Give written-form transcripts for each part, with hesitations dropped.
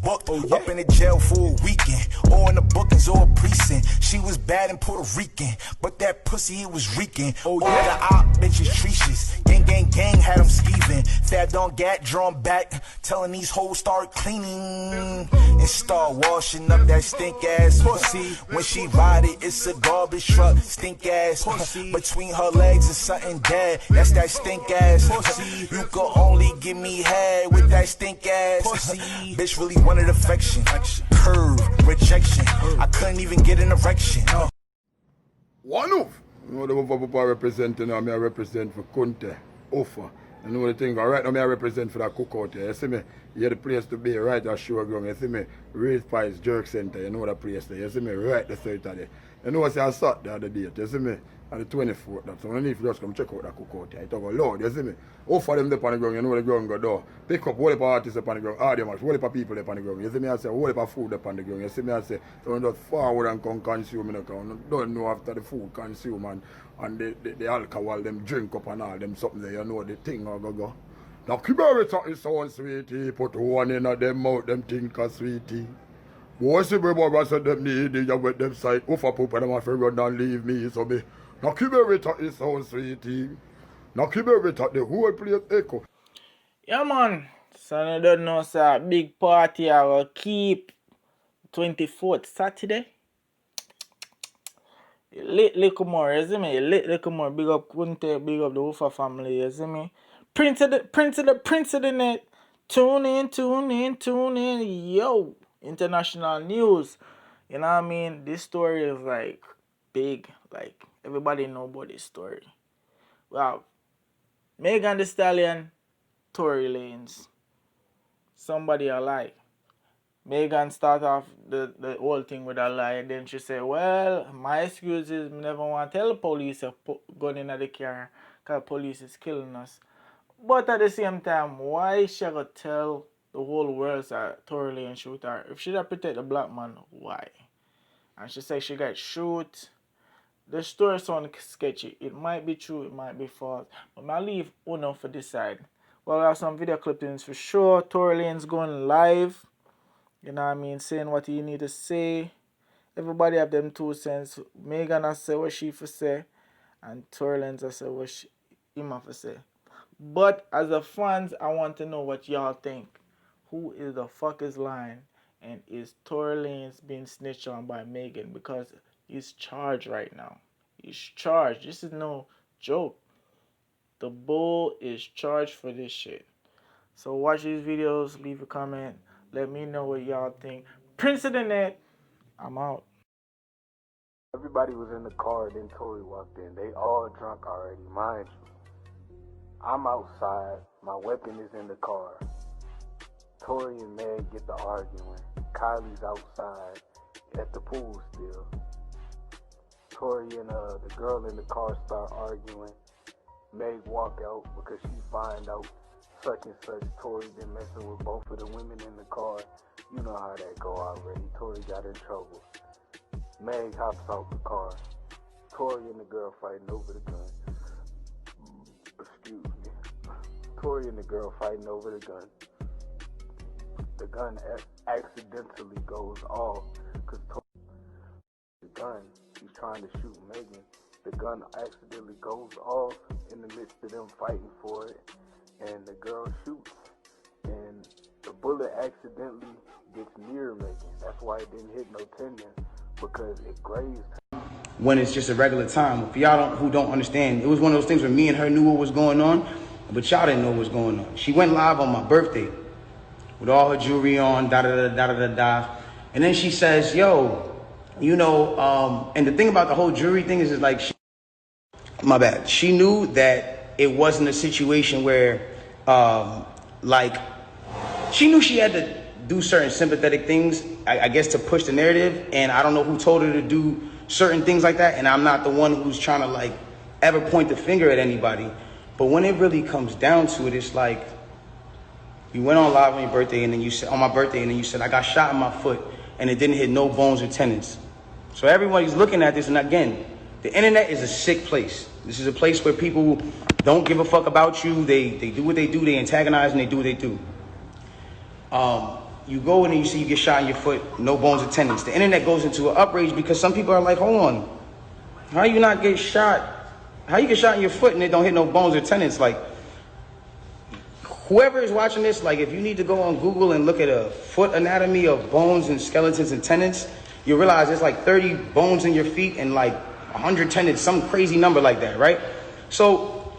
booked, up in the jail for a weekend, or in the bookings or a precinct. She was bad in Puerto Rican, but that pussy it was reeking. All the op bitches treacherous, gang had them skeeving. Fabbed on gat, drawn back, telling these hoes start cleaning and start washing up that stink ass pussy. When she ride it, it's a garbage truck, stink ass pussy. Between her legs is something dead, that's that stink ass pussy. You could only give me head with that stink ass pussy. Bitch really wanted affection, curve, rejection. I couldn't even get an erection. One of you know the people representing now, I represent for Conte, offer. You know the thing, right now I represent for that cookout here. You see me? You have the place to be right at Showground. You see me? Raise Pies Jerk Center, you know that place there. You see me? Right the third there. You know what I saw the other date, you see me? On the 24th, that's so I need to just come check out that cookout here. I talk about Lord, you see me? Offer them up on the ground, you know the ground go down. Pick up whole heap of artists up on the ground, audience, whole heap of people up on the ground. You see me? I say whole heap of food up on the ground. You see me? I say, don't just forward and come consume in the ground. Don't know after the food consume and the alcohol, them drink up and all them something there, you know the thing or go. Now keep everything is so sweetie, put one in of them mouth, them think a sweetie. Boy, see me boy, said them need you with them side, offer poop and them have to run and leave me, so me. Now keep everything is so sweetie. Now keep everything, the whole place echo. Yeah man, so I don't know sir, big party I will keep 24th Saturday. Lit little more, you see me? Lit little more. Big up Kunte, big up the Ufa family, you see me? Prince of the net. Tune in. Yo, international news. You know what I mean? This story is like big. Like everybody know about this story. Wow. Megan Thee Stallion, Tory Lanez. Somebody I like. Megan start off the whole thing with a lie, and then she say, well, my excuse is I never want to tell the police to put gun in the car because police is killing us. But at the same time, why she gotta tell the whole world that Tory Lanez shoot her? If she don't protect the black man, why? And she say she got shoot. The story sounds sketchy. It might be true, it might be false. But I'll leave Uno for decide. Well, I have some video clippings for sure. Tory Lanez going live. You know what I mean? Saying what you need to say. Everybody have them 2 cents. Megan I say what she for say. And Tory Lanez I say what him have for say. But as a fans, I want to know what y'all think. Who is the fuck is lying? And is Tory Lanez being snitched on by Megan? Because he's charged right now. He's charged. This is no joke. The bull is charged for this shit. So watch these videos. Leave a comment. Let me know what y'all think. Prince of the Net, I'm out. Everybody was in the car, then Tory walked in. They all drunk already, mind you. I'm outside. My weapon is in the car. Tory and Meg get to arguing. Kylie's outside at the pool still. Tory and the girl in the car start arguing. Meg walk out because she find out such and such. Tory been messing with both of the women in the car. You know how that go already. Tory got in trouble. Meg hops out the car. Tory and the girl fighting over the gun. Excuse me. Tory and the girl fighting over the gun. The gun accidentally goes off because the gun, he's trying to shoot Megan. The gun accidentally goes off in the midst of them fighting for it. And the girl shoots, and the bullet accidentally gets near Megan. That's why it didn't hit no tendon, because it grazed her. When it's just a regular time. For y'all who don't understand, it was one of those things where me and her knew what was going on, but y'all didn't know what was going on. She went live on my birthday with all her jewelry on, da-da-da-da-da-da-da. And then she says, yo, you know, and the thing about the whole jewelry thing is like, my bad. She knew that it wasn't a situation where, she knew she had to do certain sympathetic things, I guess, to push the narrative. And I don't know who told her to do certain things like that. And I'm not the one who's trying to, ever point the finger at anybody. But when it really comes down to it, it's like, you went on live on your birthday, and then you said, on my birthday, and then you said, I got shot in my foot, and it didn't hit no bones or tendons. So everybody's looking at this, and again, the internet is a sick place. This is a place where people don't give a fuck about you. They do what they do. They antagonize and they do what they do. you go in and you see you get shot in your foot, no bones or tendons. The internet goes into an outrage because some people are like, hold on, how you not get shot? How you get shot in your foot and it don't hit no bones or tendons? Like, whoever is watching this, like, if you need to go on Google and look at a foot anatomy of bones and skeletons and tendons, you realize there's like 30 bones in your feet and like 100 tendons, some crazy number like that, right? So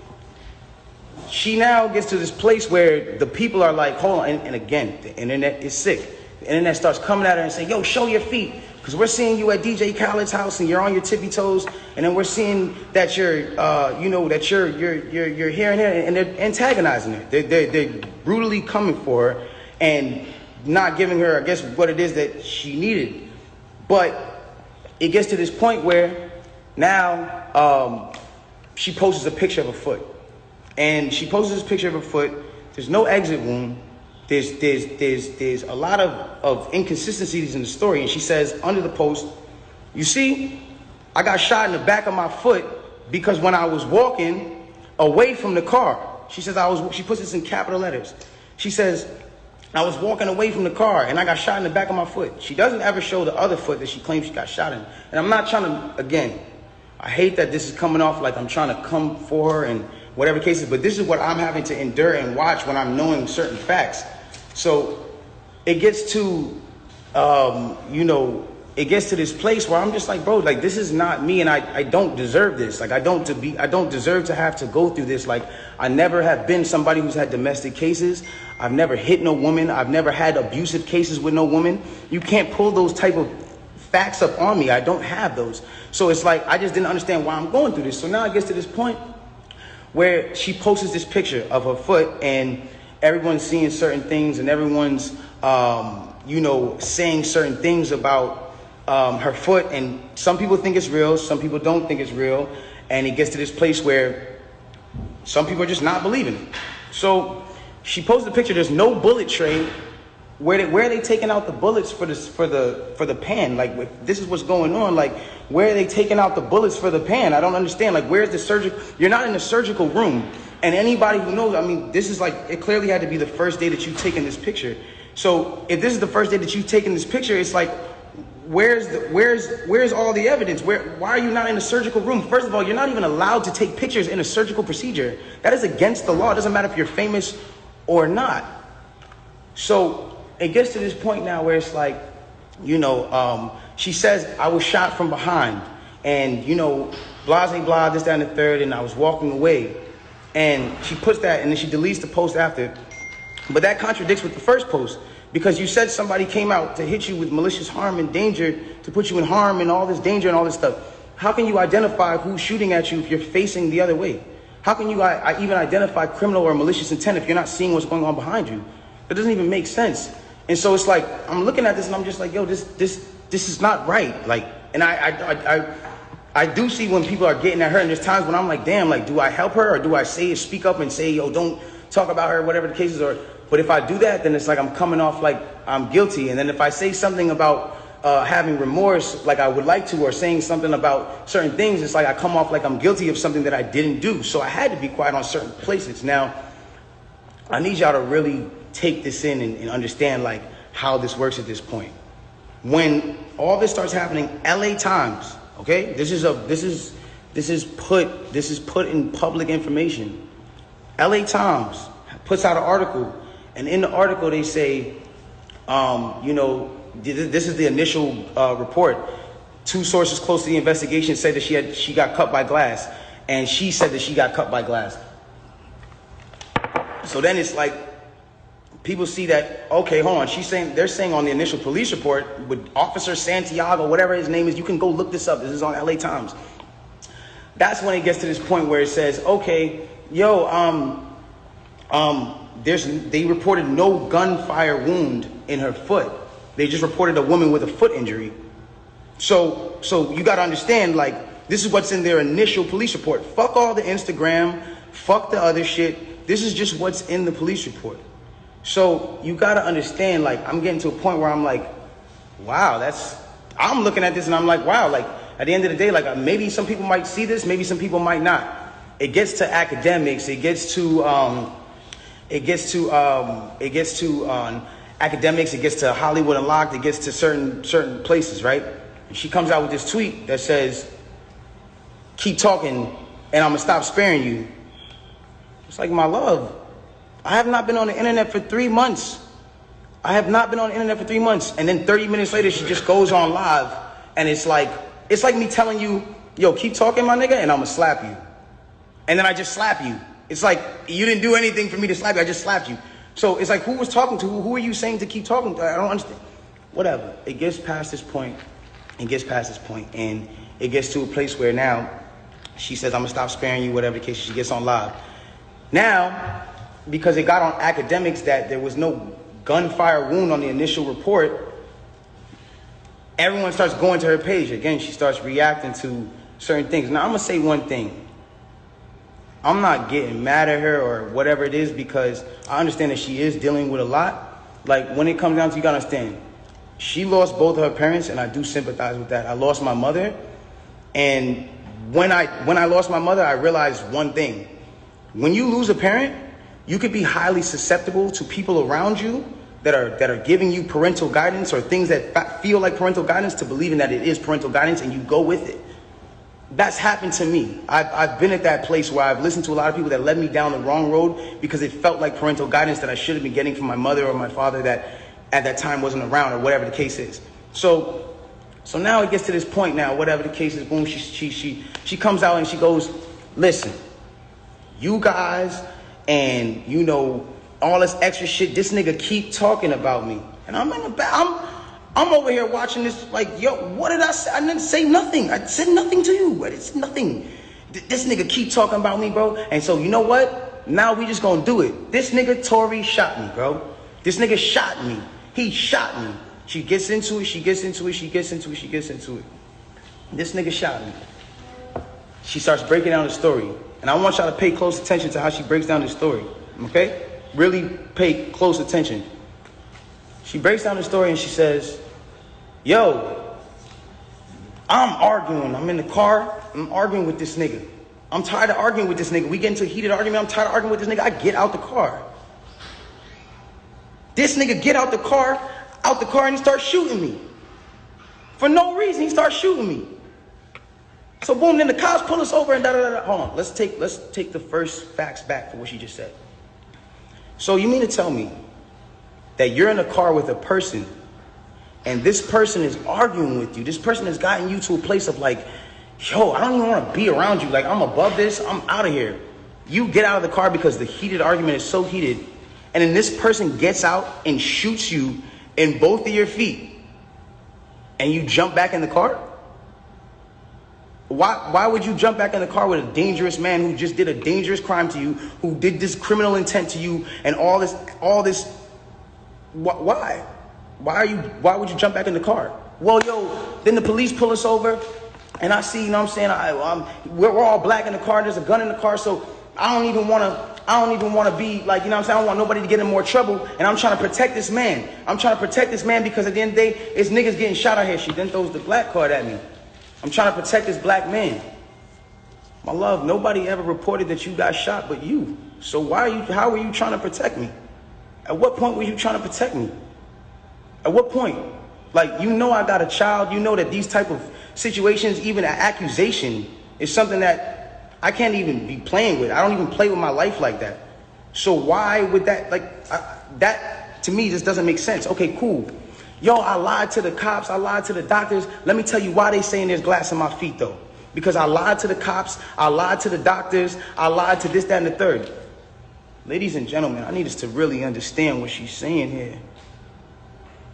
she now gets to this place where the people are like, hold on, and again, the internet is sick. The internet starts coming at her and saying, yo, show your feet. Because we're seeing you at DJ Khaled's house and you're on your tippy toes, and then we're seeing that you're, that you're here and here, and they're antagonizing her. They're brutally coming for her and not giving her, I guess, what it is that she needed. But it gets to this point where now she posts a picture of a foot, and she posts this picture of a foot. There's no exit wound. There's a lot of inconsistencies in the story, and she says under the post, you see, I got shot in the back of my foot because when I was walking away from the car, she says she puts this in capital letters. She says, I was walking away from the car and I got shot in the back of my foot. She doesn't ever show the other foot that she claims she got shot in. And I'm not trying to, again, I hate that this is coming off like I'm trying to come for her and whatever cases, but this is what I'm having to endure and watch when I'm knowing certain facts. So it gets to, it gets to this place where I'm just like, bro, like, this is not me, and I don't deserve this. Like, I don't deserve to have to go through this. Like, I never have been somebody who's had domestic cases. I've never hit no woman. I've never had abusive cases with no woman. You can't pull those type of facts up on me. I don't have those. So it's like, I just didn't understand why I'm going through this. So now it gets to this point where she posts this picture of her foot, and everyone's seeing certain things, and everyone's, saying certain things about her foot. And some people think it's real, some people don't think it's real. And it gets to this place where some people are just not believing it. So she posted a picture. There's no bullet tray. Where are they taking out the bullets for the pan? Like, this is what's going on. Like, where are they taking out the bullets for the pan? I don't understand. Like, where's the surgical? You're not in the surgical room. And anybody who knows, I mean, this is like, it clearly had to be the first day that you've taken this picture. So if this is the first day that you've taken this picture, it's like, where's all the evidence? Why are you not in a surgical room? First of all, you're not even allowed to take pictures in a surgical procedure. That is against the law. It doesn't matter if you're famous or not. So it gets to this point now where it's like, she says, I was shot from behind, and, blah, blah, blah, this, that, and the third, and I was walking away. And she puts that, and then she deletes the post after. But that contradicts with the first post, because you said somebody came out to hit you with malicious harm and danger, to put you in harm and all this danger and all this stuff. How can you identify who's shooting at you if you're facing the other way? How can you even identify criminal or malicious intent if you're not seeing what's going on behind you? That doesn't even make sense. And so it's like, I'm looking at this and I'm just like, yo, this is not right. Like, and I do see when people are getting at her, and there's times when I'm like, damn, like, do I help her, or do I speak up and say, yo, don't talk about her, whatever the cases are. But if I do that, then it's like I'm coming off like I'm guilty. And then if I say something about having remorse, like I would like to, or saying something about certain things, it's like I come off like I'm guilty of something that I didn't do. So I had to be quiet on certain places. Now, I need y'all to really take this in and understand like how this works at this point. When all this starts happening, LA Times, okay, this is put in public information. LA Times puts out an article, and in the article they say, this is the initial report. Two sources close to the investigation said that she got cut by glass, and she said that she got cut by glass. So then it's like, people see that, okay, hold on, they're saying on the initial police report with Officer Santiago, whatever his name is, you can go look this up, this is on LA Times. That's when it gets to this point where it says, okay, they reported no gunfire wound in her foot. They just reported a woman with a foot injury. So you gotta understand, like, this is what's in their initial police report. Fuck all the Instagram, fuck the other shit. This is just what's in the police report. So you gotta understand, like, I'm getting to a point where I'm like, wow, I'm looking at this and I'm like, wow, like, at the end of the day, like, maybe some people might see this, maybe some people might not. It gets to academics, it gets to academics, it gets to Hollywood Unlocked, it gets to certain places, right? And she comes out with this tweet that says, keep talking and I'm gonna stop sparing you. It's like, my love, I have not been on the internet for 3 months. I have not been on the internet for 3 months. And then 30 minutes later, she just goes on live. And it's like me telling you, yo, keep talking, my nigga, and I'm gonna slap you. And then I just slap you. It's like, you didn't do anything for me to slap you, I just slapped you. So it's like, who was talking to who? Who are you saying to keep talking to? I don't understand. Whatever. It gets past this point. And it gets to a place where now she says, I'm gonna stop sparing you, whatever the case. She gets on live. Now, because it got on academics that there was no gunfire wound on the initial report, everyone starts going to her page. Again, she starts reacting to certain things. Now, I'm gonna say one thing. I'm not getting mad at her or whatever it is, because I understand that she is dealing with a lot. Like, when it comes down to, you gotta understand, she lost both of her parents, and I do sympathize with that. I lost my mother, and when I lost my mother, I realized one thing. When you lose a parent, you could be highly susceptible to people around you that are giving you parental guidance or things that feel like parental guidance, to believing that it is parental guidance, and you go with it. That's happened to me. I've been at that place where I've listened to a lot of people that led me down the wrong road because it felt like parental guidance that I should have been getting from my mother or my father that at that time wasn't around, or whatever the case is. So now it gets to this point now, whatever the case is, boom, she comes out and she goes, listen, you guys and, you know, all this extra shit, this nigga keep talking about me. And I'm in the back, I'm over here watching this like, yo, what did I say? I didn't say nothing. I said nothing to you. It's nothing. This nigga keep talking about me, bro. And so, you know what? Now we just gonna do it. This nigga Tory shot me, bro. This nigga shot me. He shot me. She gets into it. This nigga shot me. She starts breaking down the story. And I want y'all to pay close attention to how she breaks down the story. Okay? Really pay close attention. She breaks down the story and she says, yo, I'm arguing. I'm in the car. I'm arguing with this nigga. I'm tired of arguing with this nigga. We get into a heated argument. I'm tired of arguing with this nigga. I get out the car. This nigga get out the car, and he starts shooting me. For no reason, he starts shooting me. So boom, then the cops pull us over and da-da-da-da. Hold on, let's take the first facts back for what she just said. So you mean to tell me that you're in a car with a person and this person is arguing with you? This person has gotten you to a place of like, yo, I don't even want to be around you. Like, I'm above this. I'm out of here. You get out of the car because the heated argument is so heated. And then this person gets out and shoots you in both of your feet. And you jump back in the car? Why would you jump back in the car with a dangerous man who just did a dangerous crime to you, who did this criminal intent to you, and all this? Why? Why would you jump back in the car? Well, yo, then the police pull us over, and I see, you know what I'm saying, we're all black in the car, there's a gun in the car, so I don't even want to be like, you know what I'm saying, I don't want nobody to get in more trouble, and I'm trying to protect this man. Because at the end of the day, it's niggas getting shot out here. She then throws the black card at me. I'm trying to protect this black man. My love, nobody ever reported that you got shot but you. So how are you trying to protect me? At what point were you trying to protect me? At what point? Like, you know I got a child. You know that these type of situations, even an accusation, is something that I can't even be playing with. I don't even play with my life like that. So why would that, that to me just doesn't make sense. Okay, cool. Yo, I lied to the cops, I lied to the doctors. Let me tell you why they saying there's glass in my feet, though. Because I lied to the cops, I lied to the doctors, I lied to this, that, and the third. Ladies and gentlemen, I need us to really understand what she's saying here.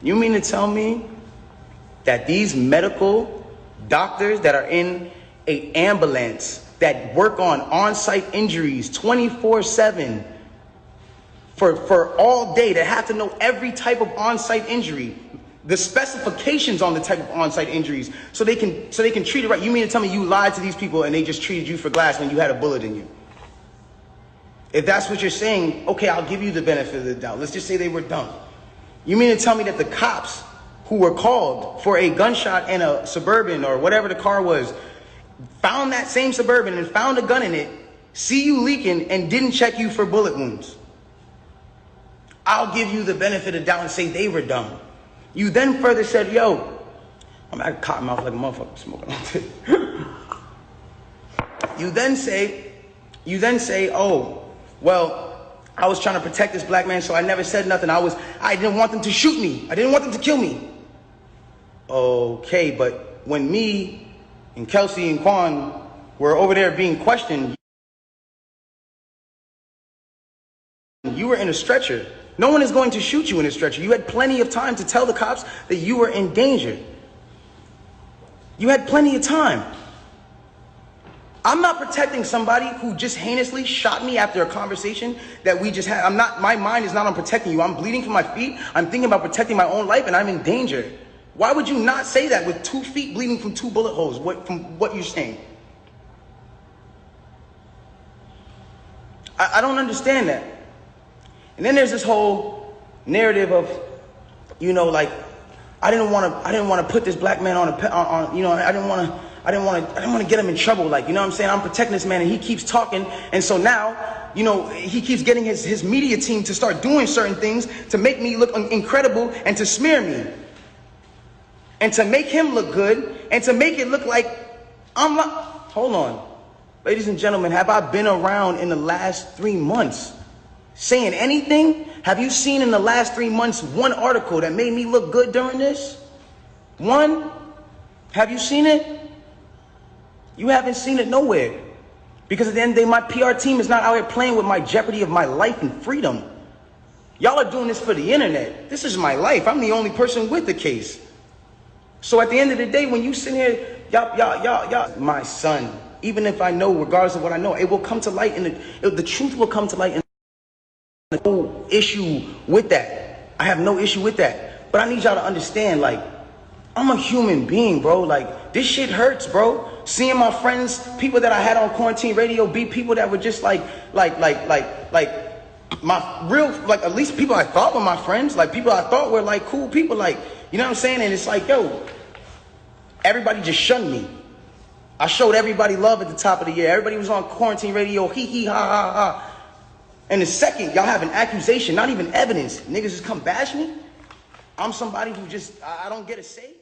You mean to tell me that these medical doctors that are in an ambulance that work on-site injuries 24/7 for all day, that have to know every type of on-site injury, the specifications on the type of on-site injuries, so they can treat it right? You mean to tell me you lied to these people and they just treated you for glass when you had a bullet in you? If that's what you're saying, okay, I'll give you the benefit of the doubt. Let's just say they were dumb. You mean to tell me that the cops who were called for a gunshot in a Suburban or whatever the car was, found that same Suburban and found a gun in it, see you leaking, and didn't check you for bullet wounds? I'll give you the benefit of the doubt and say they were dumb. You then further said, yo, I'm at cotton mouth like a motherfucker smoking all day. You then say, oh, well, I was trying to protect this black man, so I never said nothing. I didn't want them to shoot me. I didn't want them to kill me. Okay, but when me and Kelsey and Quan were over there being questioned, you were in a stretcher. No one is going to shoot you in a stretcher. You had plenty of time to tell the cops that you were in danger. You had plenty of time. I'm not protecting somebody who just heinously shot me after a conversation that we just had. My mind is not on protecting you. I'm bleeding from my feet. I'm thinking about protecting my own life and I'm in danger. Why would you not say that with 2 feet bleeding from 2 bullet holes, from what you're saying? I don't understand that. And then there's this whole narrative of, you know, like, I didn't want to put this black man on, you know, I didn't want to get him in trouble. Like, you know what I'm saying? I'm protecting this man and he keeps talking. And so now, you know, he keeps getting his media team to start doing certain things to make me look incredible and to smear me. And to make him look good and to make it look like I'm not. Hold on. Ladies and gentlemen, have I been around in the last 3 months saying anything? Have you seen in the last 3 months one article that made me look good during this? One? Have you seen it? You haven't seen it nowhere. Because at the end of the day, my PR team is not out here playing with my jeopardy of my life and freedom. Y'all are doing this for the internet. This is my life. I'm the only person with the case. So at the end of the day, when you sit here, y'all, my son, even if I know, regardless of what I know, it will come to light, and the truth will come to light. And no issue with that. I have no issue with that. But I need y'all to understand, like, I'm a human being, bro. Like, this shit hurts, bro. Seeing my friends, people that I had on quarantine radio, be people that were just like my real, like, at least people I thought were my friends, like people I thought were like cool people, like, you know what I'm saying? And it's like, yo, everybody just shunned me. I showed everybody love at the top of the year. Everybody was on quarantine radio, hee hee ha ha ha. And the second y'all have an accusation, not even evidence, niggas just come bash me. I'm somebody who just, I don't get a say.